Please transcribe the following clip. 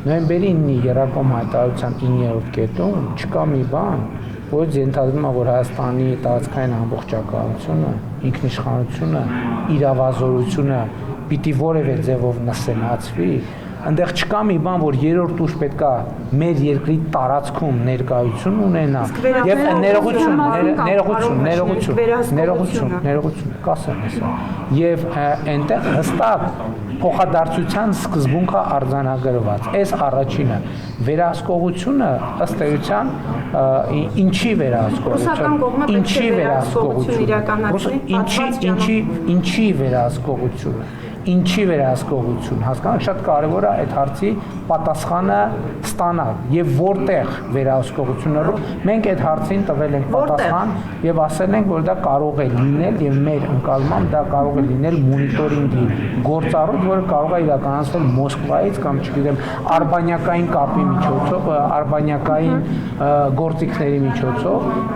նոյեմբերի 9-ի Երակոմ հայտարարության 9-րդ կետում չկա մի բան, որից ենթադրում է, որ Հայաստանի տարածքային ամբողջականությունը, ինքնիշխանությունը, իրավազորությունը պիտի որևէ ձևով նսեմացվի, այնտեղ չկա մի բան, որ երրորդ ուժ պետքա մեր երկրի տարածքում ներկայություն ունենա եւ ներողություն, կասեմ հեսա։ Եվ այնտեղ հստակ փոխադարձության սկզբունքը արձանագրված։ Այս առաջինը վերահսկողությունը ըստ էության ինչի վերահսկողություն, հասկանաք, շատ կարևոր է այդ հարցի պատասխանը ստանալ եւ որտեղ վերահսկողություններով մենք այդ հարցին տվել ենք պատասխան եւ ասել ենք, որ դա կարող է լինել եւ մեր ընկալմամբ դա կարող է լինել մոնիտորինգի գործառույթ, որը կարող է իրականացվել Մոսկվայից կամ չգիտեմ արբանյակային կապի միջոցով, արբանյակային գործիքների միջոցով